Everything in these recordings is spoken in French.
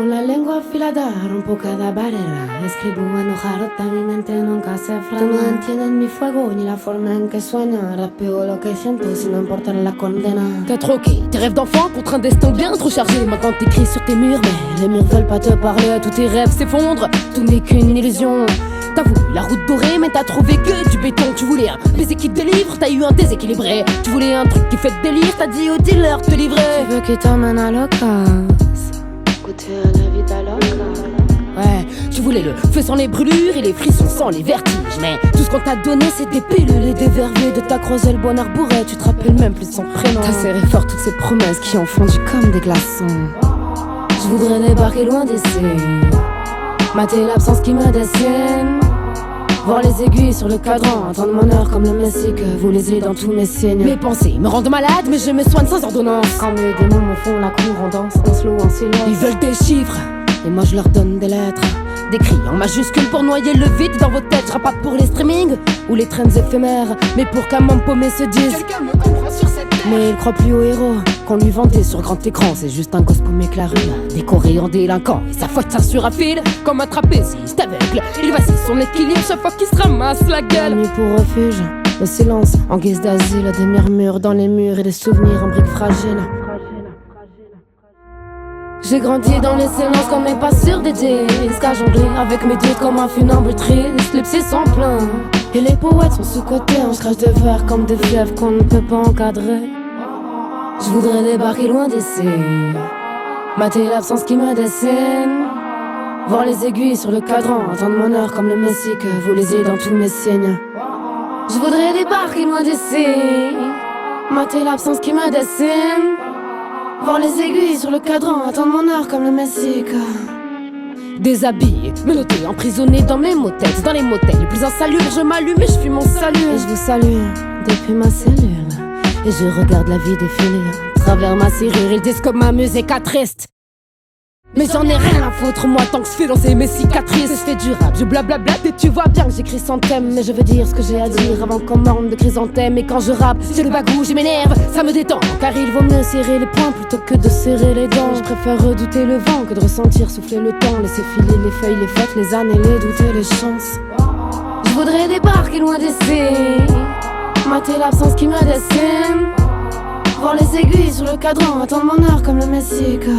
Con la lengua afilada rompo cada barrera. Escribo enojado, mi mente nunca se frena. No entienden mi fuego ni la forma en que suena. Rapeo lo que siento sin importar la condena. T'as troqué tes rêves d'enfant contre un destin bien trop chargé. Maintenant t'écris sur tes murs, mais les murs veulent pas te parler. Tous tes rêves s'effondrent, tout n'est qu'une illusion. T'as voulu la route dorée, mais t'as trouvé que du béton. Tu voulais un baiser qui te délivre, t'as eu un déséquilibré. Tu voulais un truc qui fait délire, t'as dit au dealer de te livrer. Tu veux qu'il t'emmène à l'occasion, goûter à la vie d'Aloca. Ouais, tu voulais le feu sans les brûlures et les frissons sans les vertiges. Mais tout ce qu'on t'a donné c'est des pilules et des verviers. De ta creusé le bonheur bourré, tu te rappelles même plus de son prénom. T'as serré fort toutes ces promesses qui ont fondu comme des glaçons. Je voudrais débarquer loin d'ici, mater l'absence qui me dessine, voir les aiguilles sur le cadran, attendre mon heure comme le messie que vous lisez dans tous mes signes. Mes pensées me rendent malade mais je me soigne sans ordonnance. Quand mes démons me font la cour en danse, en slow, en silence. Ils veulent des chiffres et moi je leur donne des lettres, des cris en majuscules pour noyer le vide dans vos têtes. Je rappe pas pour les streamings ou les traînes éphémères, mais pour qu'un monde paumé se dise quelqu'un me comprend sur cette terre. Mais il croit plus au héros qu'on lui vendait sur grand écran. C'est juste un gosse paumé que la rue décoré en délinquant. Et sa faute ça sur un fil comme un trapéziste aveugle. Il vacille son équilibre chaque fois qu'il se ramasse la gueule. Nuit pour refuge, le silence en guise d'asile. Des murmures dans les murs et des souvenirs en briques fragiles. J'ai grandi dans les silences comme mes pas sur des disques, à jongler avec mes doutes comme un funambule triste. Les psys sont pleins et les poètes sont sous-cotés. On se crache des verres comme des fièvres qu'on ne peut pas encadrer. Je voudrais débarquer loin d'ici, mater l'absence qui me dessine, voir les aiguilles sur le cadran, attendre mon heure comme le messie que vous lisez dans tous mes signes. Je voudrais débarquer loin d'ici, mater l'absence qui me dessine, voir les aiguilles sur le cadran, attendre mon heure comme le messie que... Déshabillé, menotté, emprisonné dans mes motels, dans les motels les plus insalubres. Je m'allume et je fuis mon salut. Et je vous salue depuis ma cellule, et je regarde la vie défiler à travers ma serrure. Ils disent que ma musique attriste, mais j'en ai rien à foutre, moi, tant que je fais danser mes cicatrices. Je fais du rap, je blablabla, et tu vois bien que j'écris sans thème. Mais je veux dire ce que j'ai à dire avant qu'on m'orne de chrysanthème. Et quand je rappe, j'ai le bagou, je m'énerve, ça me détend. Car il vaut mieux serrer les poings plutôt que de serrer les dents. Je préfère redouter le vent que de ressentir souffler le temps. Laisser filer les feuilles, les fêtes, les années, les doutes et les chances. Je voudrais débarquer loin d'ici, mater l'absence qui me dessine, voir les aiguilles sur le cadran, attendre mon heure comme le messie que...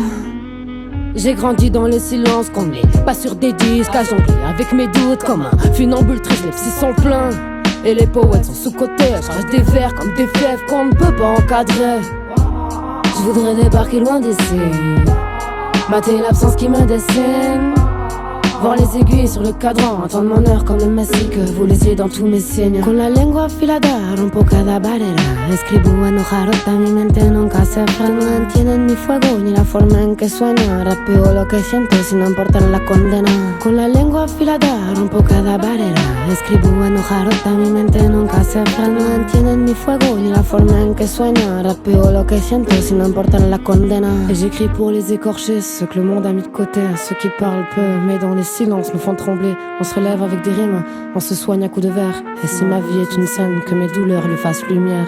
J'ai grandi dans les silences qu'on n'est pas sur des disques, à jongler avec mes doutes comme un funambule triste. Les psys sont pleins et les poètes sont sous-cotés. Je crache des vers comme des fièvres qu'on ne peut pas encadrer. Je voudrais débarquer loin d'ici, mater l'absence qui me dessine, voir les aiguilles sur le cadran, attendre mon heure comme le messie que vous lisez dans tous mes signes. Con la lengua afilada rompo cada barrera. Escribo enojado, mi mente nunca se frena. No entienden mi fuego ni la forma en que suena. Rapeo lo que siento sin importar la condena. Con la lengua afilada rompo cada barrera. Escribo enojado, mi mente nunca se frena. No entienden mi fuego ni la forma en que suena. Rapeo lo que siento sin importar la condena. Et j'écris pour les écorchés, ceux que le monde a mis de côté, ceux qui parlent peu mais dans les silences nous font trembler. On se relève avec des rimes, on se soigne à coups de verre. Et si ma vie est une scène, que mes douleurs lui fassent lumière.